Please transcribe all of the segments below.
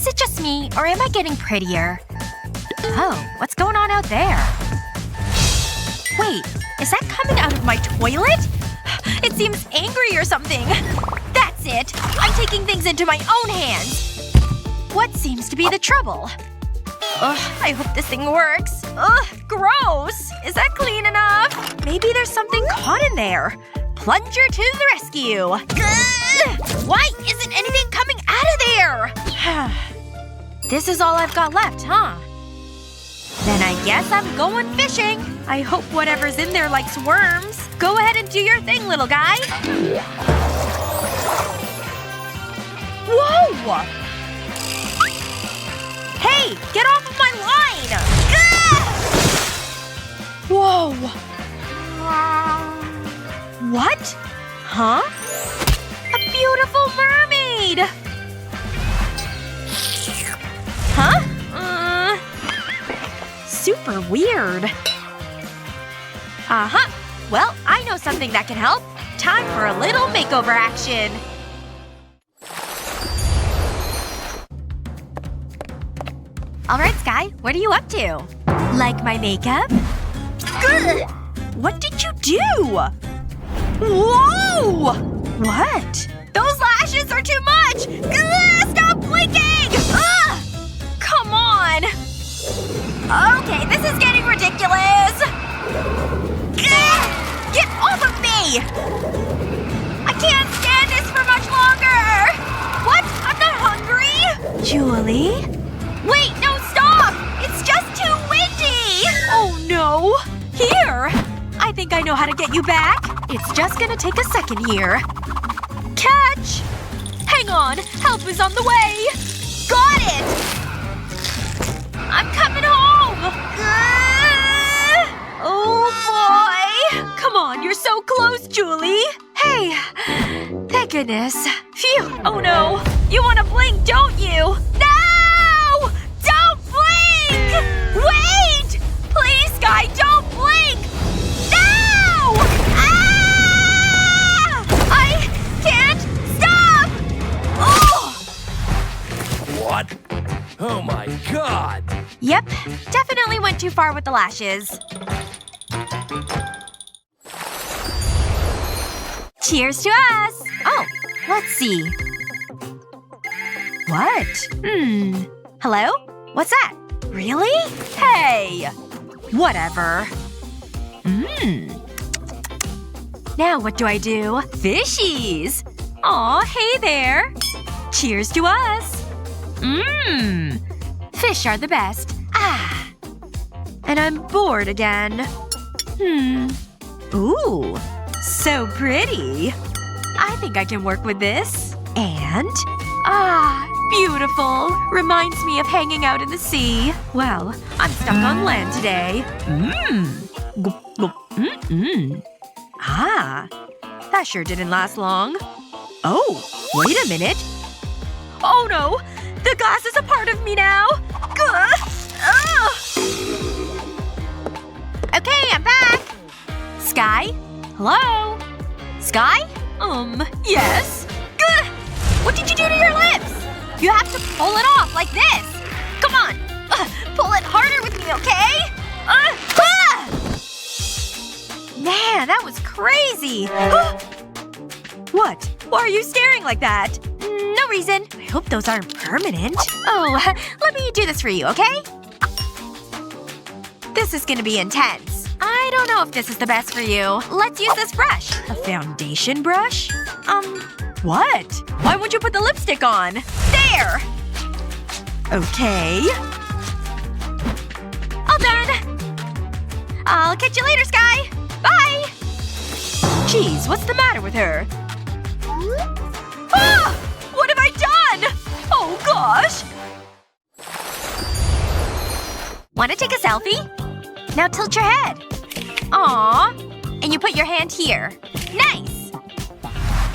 Is it just me, or am I getting prettier? Oh, what's going on out there? Wait, is that coming out of my toilet? It seems angry or something. That's it! I'm taking things into my own hands! What seems to be the trouble? Ugh, I hope this thing works. Ugh, gross! Is that clean enough? Maybe there's something caught in there. Plunger to the rescue. Ugh! Why isn't anything coming out of there? This is all I've got left, huh? Then I guess I'm going fishing. I hope whatever's in there likes worms. Go ahead and do your thing, little guy. Whoa! Hey! Get off of my line! Whoa. What? Huh? A beautiful mermaid! Huh? Super weird. Uh-huh. Well, I know something that can help. Time for a little makeover action. Alright, Sky. What are you up to? Like my makeup? Ugh! What did you do? Whoa! What? Those lashes are too much! Ugh! Stop blinking! Ugh! Come on! Okay, this is getting ridiculous! Ugh! Get off of me! I can't stand this for much longer! What? I'm not hungry? Julie? Wait, no, stop! It's just too windy! Oh no. Here! I think I know how to get you back. It's just gonna take a second here. Catch! Hang on. Help is on the way. Got it! I'm coming home! Oh boy! Come on, you're so close, Julie! Hey. Thank goodness. Phew. Oh no. You wanna blink, don't you? No! Don't blink! Wait! Please, Sky, don't blink! No! Ah! I can't stop! Oh! What? Oh my god! Yep. Definitely went too far with the lashes. Cheers to us! Oh, let's see. What? Hello? What's that? Really? Hey! Whatever. Now what do I do? Fishies! Aw, hey there! Cheers to us! Fish are the best. Ah! And I'm bored again. Ooh. So pretty. I think I can work with this. And… ah, beautiful. Reminds me of hanging out in the sea. Well, I'm stuck on land today. Ah. That sure didn't last long. Oh, wait a minute. Oh no! The glass is a part of me now! Ugh. Okay, I'm back! Sky? Hello? Sky? Yes? Ugh. What did you do to your lips? You have to pull it off like this! Come on! Pull it harder with me, okay? Man, that was crazy! What? Why are you staring like that? No reason. I hope those aren't permanent. Oh, let me do this for you, okay? This is gonna be intense. I don't know if this is the best for you. Let's use this brush. A foundation brush? What? Why won't you put the lipstick on? There! Okay. All done! I'll catch you later, Sky! Bye! Jeez, what's the matter with her? Ah! What have I done? Oh gosh! Wanna take a selfie? Now tilt your head. Aww. And you put your hand here. Nice!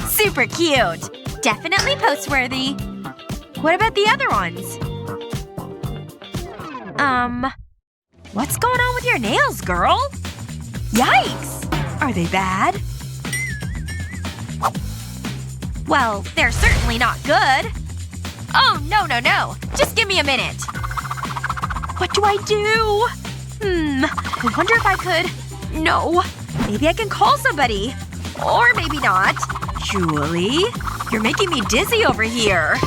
Super cute. Definitely post-worthy. What about the other ones? What's going on with your nails, girl? Yikes! Are they bad? Well, they're certainly not good. Oh, no, no, no. Just give me a minute. What do I do? I wonder if I could… No. Maybe I can call somebody. Or maybe not. Julie? You're making me dizzy over here.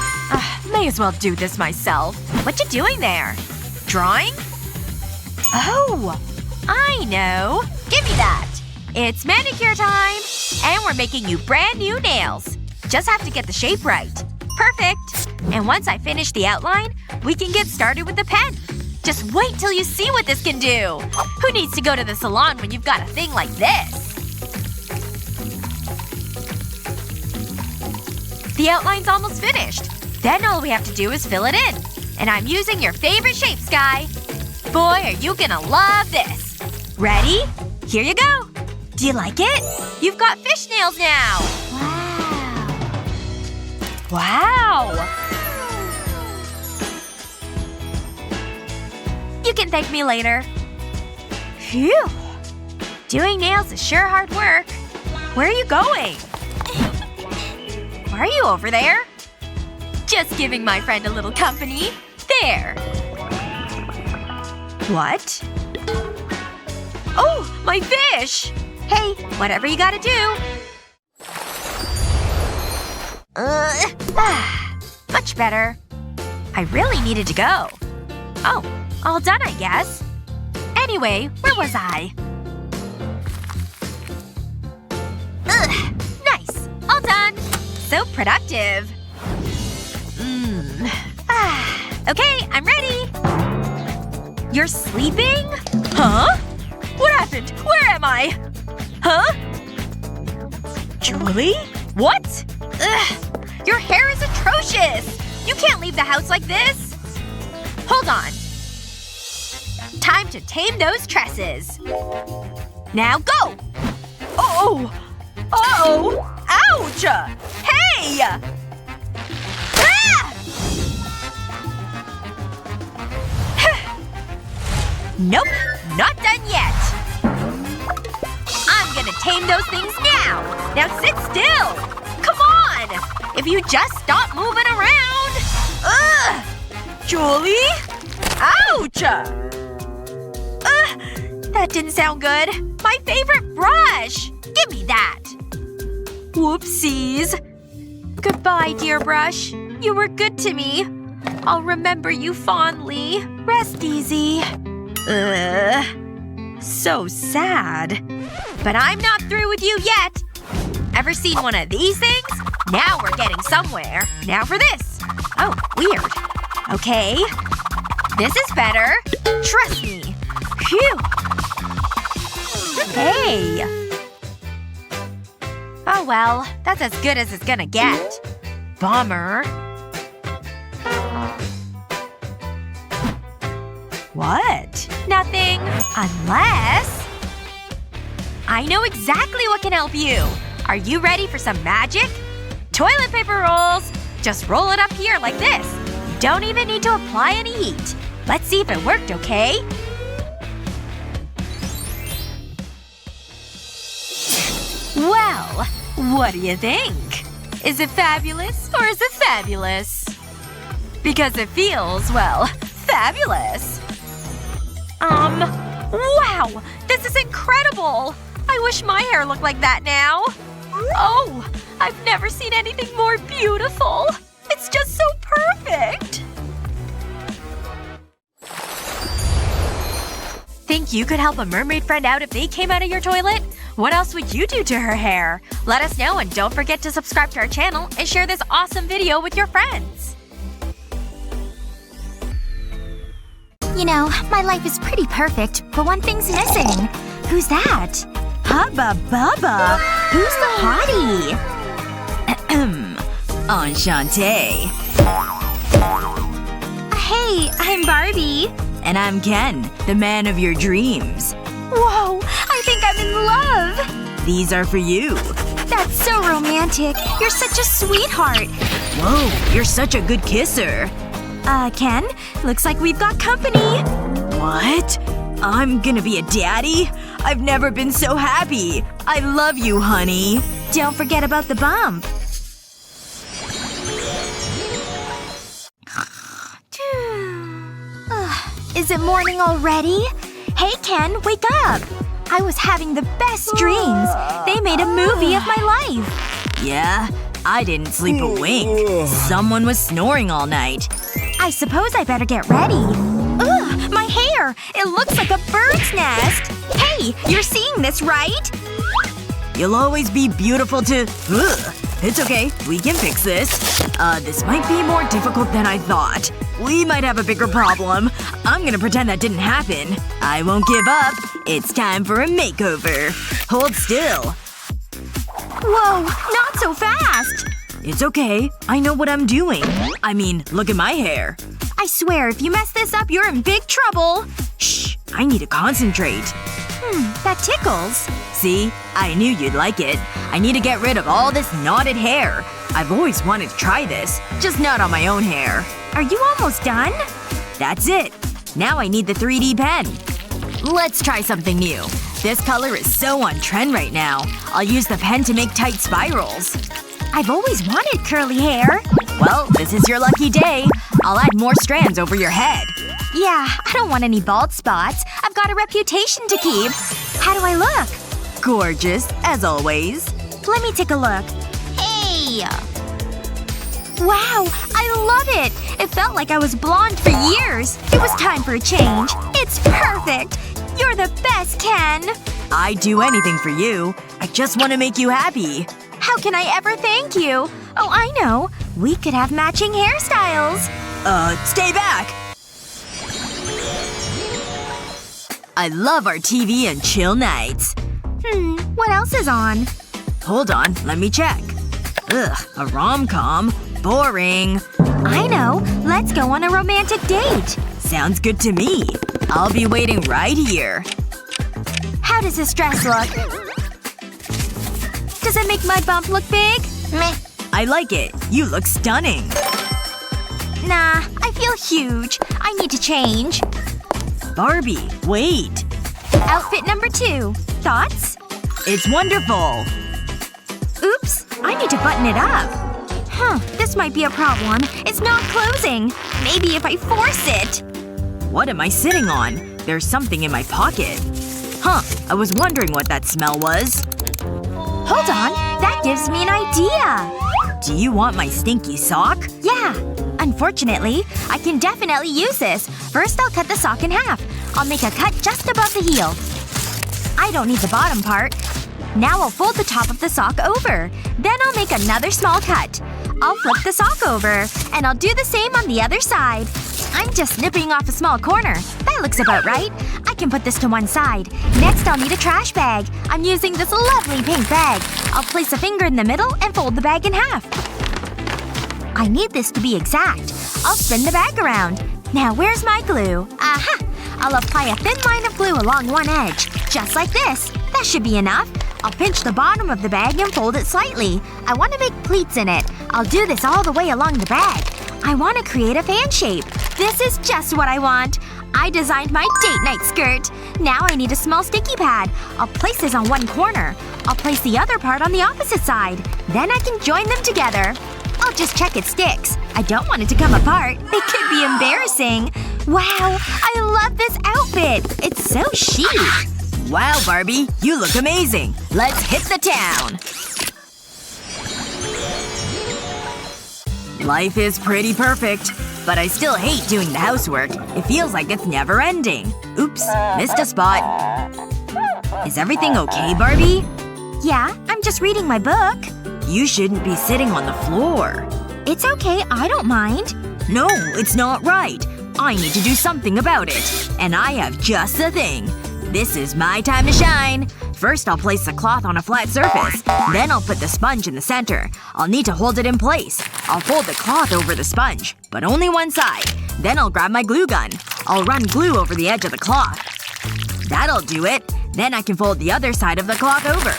May as well do this myself. What you doing there? Drawing? Oh. I know. Give me that. It's manicure time. And we're making you brand new nails. Just have to get the shape right. Perfect. And once I finish the outline, we can get started with the pen. Just wait till you see what this can do. Who needs to go to the salon when you've got a thing like this? The outline's almost finished. Then all we have to do is fill it in. And I'm using your favorite shape, Sky. Boy, are you gonna love this. Ready? Here you go. Do you like it? You've got fish nails now. Wow. Wow. You can thank me later. Phew. Doing nails is sure hard work. Where are you going? Why are you over there? Just giving my friend a little company. There. What? Oh, my fish! Hey, whatever you gotta do. Much better. I really needed to go. Oh, all done, I guess. Anyway, where was I? Nice. All done. So productive. Okay, I'm ready. You're sleeping? Huh? What happened? Where am I? Huh? Julie? What? Ugh. Your hair is atrocious! You can't leave the house like this! Hold on. Time to tame those tresses. Now go! Oh! Uh-oh! Ouch! Hey! Ah! Nope. Not done yet. I'm gonna tame those things now. Now sit still. Come on! If you just stop moving around. Ugh! Julie? Ouch! That didn't sound good. My favorite brush! Give me that. Whoopsies. Goodbye, dear brush. You were good to me. I'll remember you fondly. Rest easy. So sad. But I'm not through with you yet. Ever seen one of these things? Now we're getting somewhere. Now for this. Oh, weird. Okay. This is better. Trust me. Phew. Hey. Oh well. That's as good as it's gonna get. Bummer. What? Nothing. Unless… I know exactly what can help you. Are you ready for some magic? Toilet paper rolls! Just roll it up here like this. You don't even need to apply any heat. Let's see if it worked, okay? Well, what do you think? Is it fabulous or is it fabulous? Because it feels, well, fabulous. Wow! This is incredible! I wish my hair looked like that now. Oh, I've never seen anything more beautiful. It's just so perfect. Think you could help a mermaid friend out if they came out of your toilet? What else would you do to her hair? Let us know and don't forget to subscribe to our channel and share this awesome video with your friends. You know, my life is pretty perfect, but one thing's missing. Who's that? Hubba bubba! Who's the hottie? Enchante. Hey, I'm Barbie. And I'm Ken, the man of your dreams. Whoa, I think I'm in love! These are for you. That's so romantic. You're such a sweetheart. Whoa, you're such a good kisser. Ken? Looks like we've got company. What? I'm gonna be a daddy? I've never been so happy. I love you, honey. Don't forget about the bump. Is it morning already? Hey, Ken, wake up! I was having the best dreams. They made a movie of my life. Yeah? I didn't sleep a wink. Someone was snoring all night. I suppose I better get ready. Ugh, my hair! It looks like a bird's nest! Hey, you're seeing this, right? You'll always be beautiful to… Ugh. It's okay. We can fix this. This might be more difficult than I thought. We might have a bigger problem. I'm gonna pretend that didn't happen. I won't give up. It's time for a makeover. Hold still. Whoa, not so fast! It's okay. I know what I'm doing. I mean, look at my hair. I swear, if you mess this up, you're in big trouble. Shh. I need to concentrate. That tickles. See? I knew you'd like it. I need to get rid of all this knotted hair. I've always wanted to try this. Just not on my own hair. Are you almost done? That's it. Now I need the 3D pen. Let's try something new. This color is so on trend right now. I'll use the pen to make tight spirals. I've always wanted curly hair. Well, this is your lucky day. I'll add more strands over your head. Yeah, I don't want any bald spots. I've got a reputation to keep. How do I look? Gorgeous, as always. Let me take a look. Hey! Wow, I love it! It felt like I was blonde for years. It was time for a change. It's perfect! You're the best, Ken! I'd do anything for you. I just want to make you happy. How can I ever thank you? Oh, I know. We could have matching hairstyles. Stay back! I love our TV and chill nights. What else is on? Hold on, let me check. Ugh, a rom-com? Boring. I know. Let's go on a romantic date. Sounds good to me. I'll be waiting right here. How does this dress look? Does it make my bump look big? Meh. I like it. You look stunning. Nah, I feel huge. I need to change. Barbie, wait. Outfit number 2. Thoughts? It's wonderful. Oops. I need to button it up. This might be a problem. It's not closing. Maybe if I force it. What am I sitting on? There's something in my pocket. Huh. I was wondering what that smell was. Hold on. That gives me an idea. Do you want my stinky sock? Yeah. Unfortunately, I can definitely use this. First I'll cut the sock in half. I'll make a cut just above the heel. I don't need the bottom part. Now I'll fold the top of the sock over. Then I'll make another small cut. I'll flip the sock over. And I'll do the same on the other side. I'm just snipping off a small corner. That looks about right. I can put this to one side. Next I'll need a trash bag. I'm using this lovely pink bag. I'll place a finger in the middle and fold the bag in half. I need this to be exact. I'll spin the bag around. Now where's my glue? Aha! I'll apply a thin line of glue along one edge. Just like this. That should be enough. I'll pinch the bottom of the bag and fold it slightly. I want to make pleats in it. I'll do this all the way along the bag. I want to create a fan shape. This is just what I want. I designed my date night skirt. Now I need a small sticky pad. I'll place this on one corner. I'll place the other part on the opposite side. Then I can join them together. I'll just check it sticks. I don't want it to come apart. It could be embarrassing. Wow, I love this outfit. It's so chic. Wow, Barbie. You look amazing. Let's hit the town. Life is pretty perfect. But I still hate doing the housework. It feels like it's never ending. Oops. Missed a spot. Is everything okay, Barbie? Yeah, I'm just reading my book. You shouldn't be sitting on the floor. It's okay, I don't mind. No, it's not right. I need to do something about it. And I have just the thing. This is my time to shine. First I'll place the cloth on a flat surface. Then I'll put the sponge in the center. I'll need to hold it in place. I'll fold the cloth over the sponge. But only one side. Then I'll grab my glue gun. I'll run glue over the edge of the cloth. That'll do it. Then I can fold the other side of the cloth over.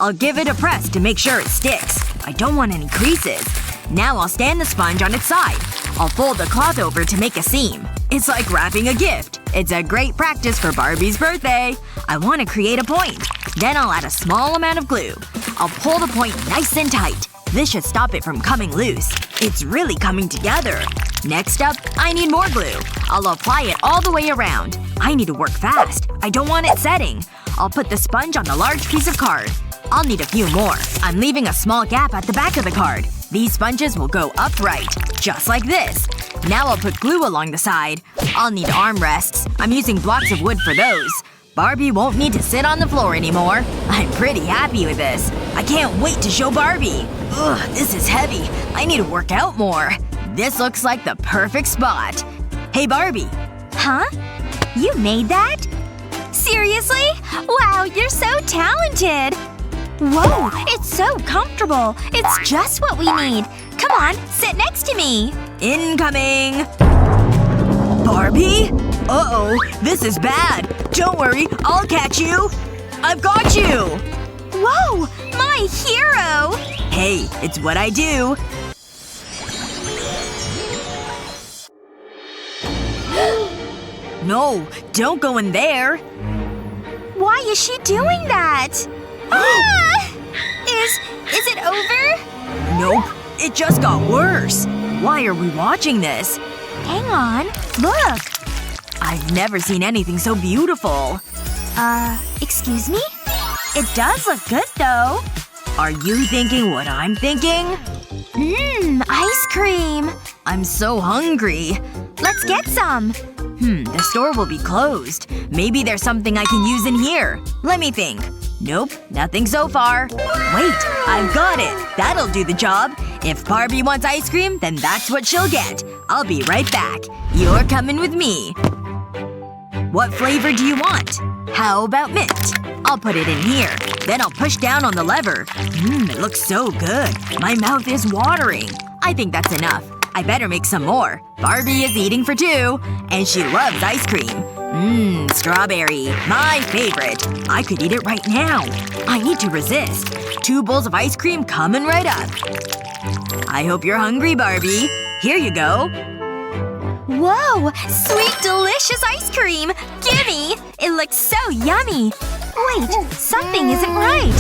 I'll give it a press to make sure it sticks. I don't want any creases. Now I'll stand the sponge on its side. I'll fold the cloth over to make a seam. It's like wrapping a gift. It's a great practice for Barbie's birthday. I want to create a point. Then I'll add a small amount of glue. I'll pull the point nice and tight. This should stop it from coming loose. It's really coming together. Next up, I need more glue. I'll apply it all the way around. I need to work fast. I don't want it setting. I'll put the sponge on the large piece of card. I'll need a few more. I'm leaving a small gap at the back of the card. These sponges will go upright. Just like this. Now I'll put glue along the side. I'll need armrests. I'm using blocks of wood for those. Barbie won't need to sit on the floor anymore. I'm pretty happy with this. I can't wait to show Barbie. Ugh, this is heavy. I need to work out more. This looks like the perfect spot. Hey Barbie. Huh? You made that? Seriously? Wow, you're so talented! Whoa, it's so comfortable. It's just what we need. Come on, sit next to me. Incoming! Barbie? Uh-oh, this is bad. Don't worry, I'll catch you. I've got you! Whoa, my hero! Hey, it's what I do. No, don't go in there. Why is she doing that? Ah! Is it over? Nope. It just got worse. Why are we watching this? Hang on. Look. I've never seen anything so beautiful. Excuse me? It does look good, though. Are you thinking what I'm thinking? Ice cream. I'm so hungry. Let's get some. The store will be closed. Maybe there's something I can use in here. Let me think. Nope, nothing so far. Wait, I've got it. That'll do the job. If Barbie wants ice cream, then that's what she'll get. I'll be right back. You're coming with me. What flavor do you want? How about mint? I'll put it in here. Then I'll push down on the lever. It looks so good. My mouth is watering. I think that's enough. I better make some more. Barbie is eating for two. And she loves ice cream. Strawberry. My favorite. I could eat it right now. I need to resist. 2 bowls of ice cream coming right up. I hope you're hungry, Barbie. Here you go. Whoa! Sweet, delicious ice cream! Gimme! It looks so yummy. Wait, something isn't right.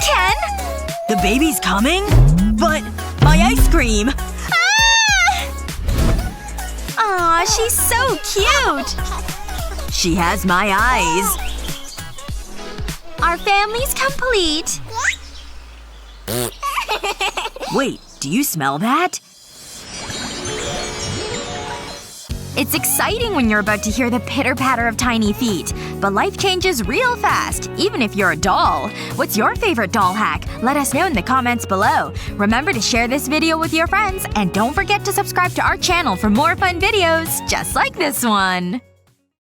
Ken? The baby's coming? But my ice cream! Aw, she's so cute! She has my eyes. Our family's complete. Wait, do you smell that? It's exciting when you're about to hear the pitter-patter of tiny feet. But life changes real fast, even if you're a doll. What's your favorite doll hack? Let us know in the comments below. Remember to share this video with your friends, and don't forget to subscribe to our channel for more fun videos just like this one.